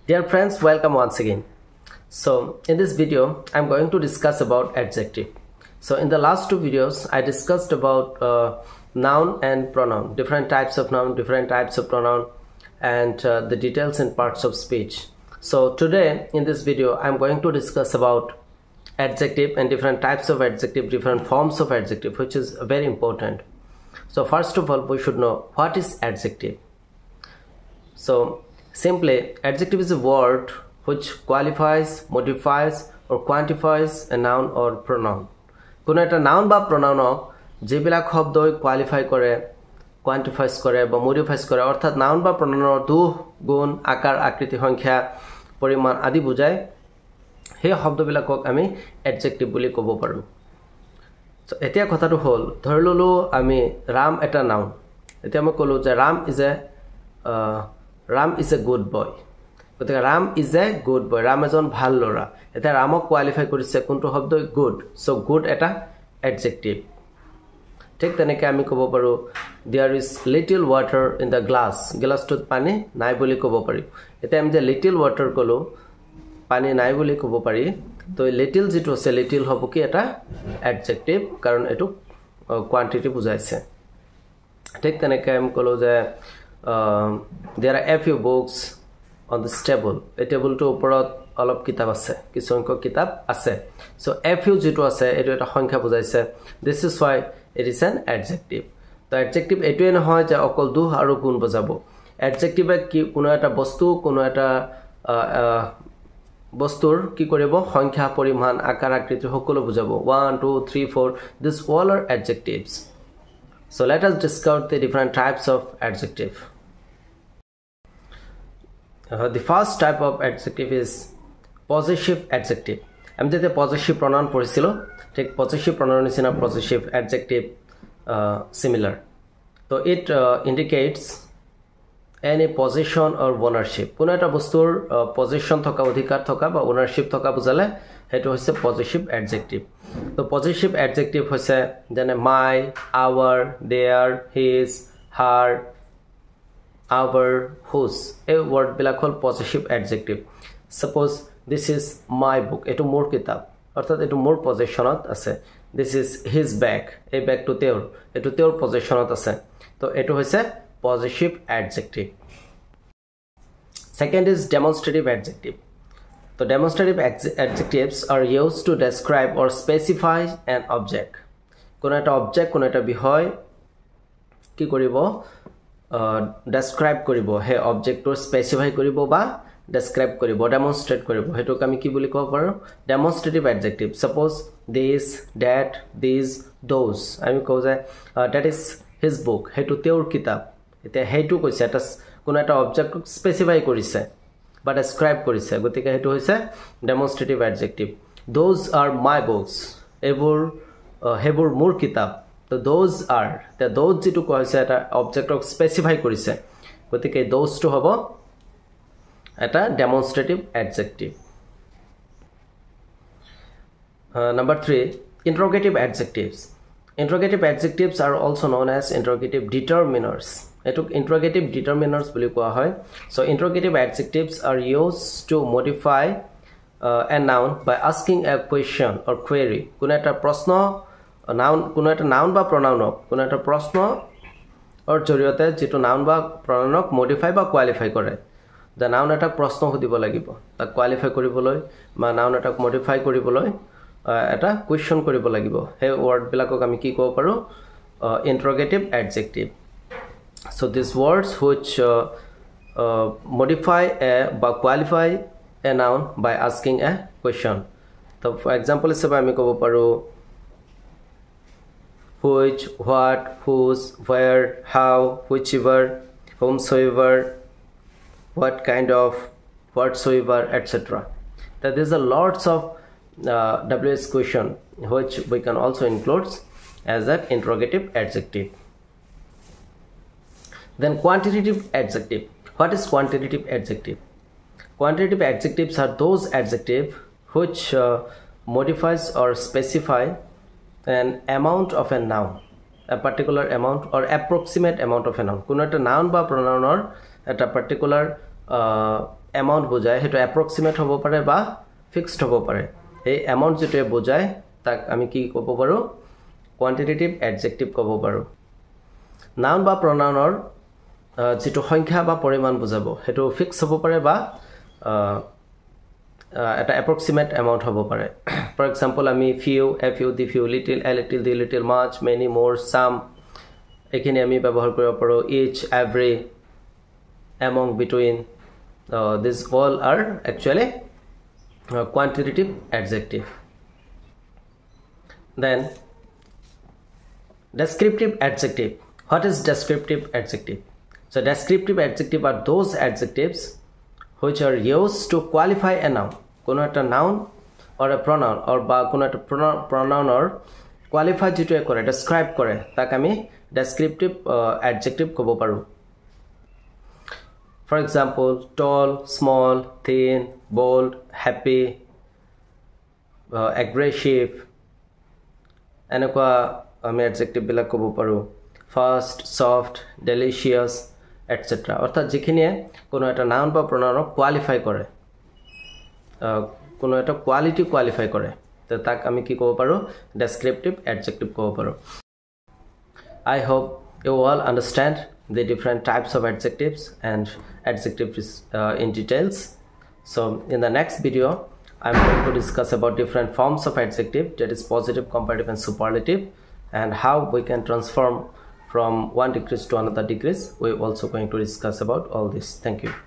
Dear friends, welcome once again. So in this video, I'm going to discuss about adjective. So in the last two videos, I discussed about noun and pronoun, different types of noun, different types of pronoun, and the details and parts of speech. So today in this video, I'm going to discuss about adjective and different types of adjective, different forms of adjective, which is very important. So first of all, we should know what is adjective. So simply, adjective is a word which qualifies, modifies, or quantifies a noun or pronoun. কোনো একটা noun বা pronounক যেবিলাক শব্দই qualify কৰে, quantifies কৰে বা modifies কৰে, অৰ্থাৎ noun বা pronounৰ দুখ, গুণ, আকাৰ, আকৃতি, সংখ্যা, পৰিমাণ আদি বুজায়, সেই শব্দবিলাকক আমি adjective বুলি ক'ব পাৰোঁ। So এতিয়া কথাটো হ'ল, ধৰি ললো আমি ৰাম এটা noun। এতিয়া মই ক'লো যে Ram is a good boy. গতিকে Ram is a good boy. Ram এজন ভাল ল'ৰা। এতিয়া ৰামক কোৱালিফাই কৰিছে কোনটো শব্দ good. So good এটা adjective. ঠিক তেনেকৈ আমি ক'ব পাৰোঁ there is little water in the glass. গিলাছটোত পানী নাই বুলি ক'ব পাৰি। এতিয়া আমি যে little water ক'লো পানী নাই বুলি ক'ব পাৰি। তো little যিটো আছে little হ'ব কি এটা adjective কাৰণ এটো quantity বুজাইছে। ঠিক তেনেকৈ আমি ক'লো যে there are a few books on this table. A table to operat অলপ কিতাপ আছে, কিছু সংখ্যক কিতাপ আছে। So a few যেটো আছে এটো এটা সংখ্যা বুজাইছে। This is why it is an adjective. তো adjective এটোই নহয় যে অকল দুখ আৰু গুণ বুজাব। Adjective কি কোনো এটা বস্তু, কোনো এটা বস্তুৰ কি কৰিব সংখ্যা, পৰিমাণ, আকাৰ, আকৃতি সকলো বুজাব। 1 2 3 4 this all are adjectives. So let us discuss the different types of adjective. The first type of adjective is possessive adjective. আমি যেতে possessive pronoun পঢ়িছিলো, ঠিক possessive pronoun নিচিনা possessive adjective similar. So it indicates any possession or ownership. কোনো এটা বস্তুৰ possession থকা, অধিকাৰ থকা বা ownership থকা বুজালে হেতু হৈছে possessive adjective. So possessive adjective হৈছে যেনে my, our, their, his, her, our, whose. এই word বিলাক হল possessive adjective. Suppose this is my book. এটো মোৰ কিতাপ, অৰ্থাৎ এটো মোৰ possessionত আছে। This is his bag. এই ব্যাগটো তেওঁৰ, এটো তেওঁৰ possessionত আছে। তো এটো হৈছে possessive adjective. Second is demonstrative adjective. So demonstrative adjectives are used to describe or specify an object. কোনো একটা object, কোনো একটা বিষয় কি কৰিব describe কৰিব, হে objectটো specify কৰিব বা describe কৰিব, demonstrate কৰিব। হেতুক আমি কি বুলি ক'ব পাৰো demonstrative adjective. Suppose this, that, these, those. আমি কওঁ যে that is his book. হেতু তেওঁৰ কিতাপ। এতিয়া হেতু কৈছে এটা কোনো এটা objectক specify কৰিছে বা describe কৰিছে, গতিকে হেতু হৈছে demonstrative adjective. Those are my books. হেবোৰ মোৰ কিতাপ। তো those are, the those যেটো কৈছে এটা objectক specify কৰিছে, গতিকে those to হ'ব এটা demonstrative adjective. Number 3, interrogative adjectives. Interrogative adjectives are also known as interrogative determiners. এটুক interrogative determiners বুলি কোৱা হয়। So interrogative adjectives are used to modify a noun by asking a question or query. কোনো এটা প্ৰশ্ন noun, কোনো এটা noun বা pronounক কোনো এটা প্ৰশ্ন or জৰিয়তে যেটো noun বা pronounক modify বা qualify কৰে। The noun এটা প্ৰশ্ন সুধিব লাগিব, তাক qualify কৰিবলৈ বা noun এটা modify কৰিবলৈ এটা question কৰিব লাগিব। সেই word বিলাকক আমি কি ক'ব পাৰো interrogative adjective. So these words which modify বা qualify a noun by asking a question. So for example হিচাপে আমি ক'ব পাৰো which, what, whose, where, how, whichever, whomsoever, what kind of, whatsoever, etc. That there's a lots of WH question which we can also include as an interrogative adjective. Then quantitative adjective. What is quantitative adjective? Quantitative adjectives are those adjectives which modifies or specify an amount of a noun, a particular amount or approximate amount of a noun. কোনো একটা noun বা pronoun or একটা particular amount বুজায় হেতু approximate হ'ব পাৰে বা fixed হ'ব পাৰে এই amount যেটো বুজায় তাক আমি কি ক'ব পাৰো quantitative adjective ক'ব পাৰো noun বা pronounৰ যেটো সংখ্যা বা পৰিমাণ বুজাব হেতু fixed হ'ব পাৰে বা এটা approximate amount হ'ব পাৰে for example আমি few the few little a little the little much many more some এখানে আমি ব্যবহার কৰিব পাৰো each every among between these all are actually quantitative adjective then descriptive adjective what is descriptive adjective so descriptive adjective are those adjectives which are used to qualify a noun কোনো একটা noun or a pronoun or বা কোনো একটা pronoun or qualify যেটো কৰে describe কৰে তাক আমি descriptive adjective ক'ব পাৰো for example tall small thin bold happy aggressive এনেকুৱা আমি adjective বিলাক ক'ব পাৰো fast soft delicious etc অৰ্থাৎ যেখিনিয়ে কোনো একটা noun বা pronoun কোয়ালিফাই কৰে কোনো একটা কোয়ালিটি কোয়ালিফাই কৰে তো তাক আমি কি ক'ব পাৰো ডেসক্ৰিপটিভ অ্যাডজেক্টিভ ক'ব পাৰো I hope you all understand the different types of adjectives and adjectives in details so in the next video I'm going to discuss about different forms of adjective that is positive comparative and superlative and how we can transform from one degree to another degree. We're also going to discuss about all this. Thank you.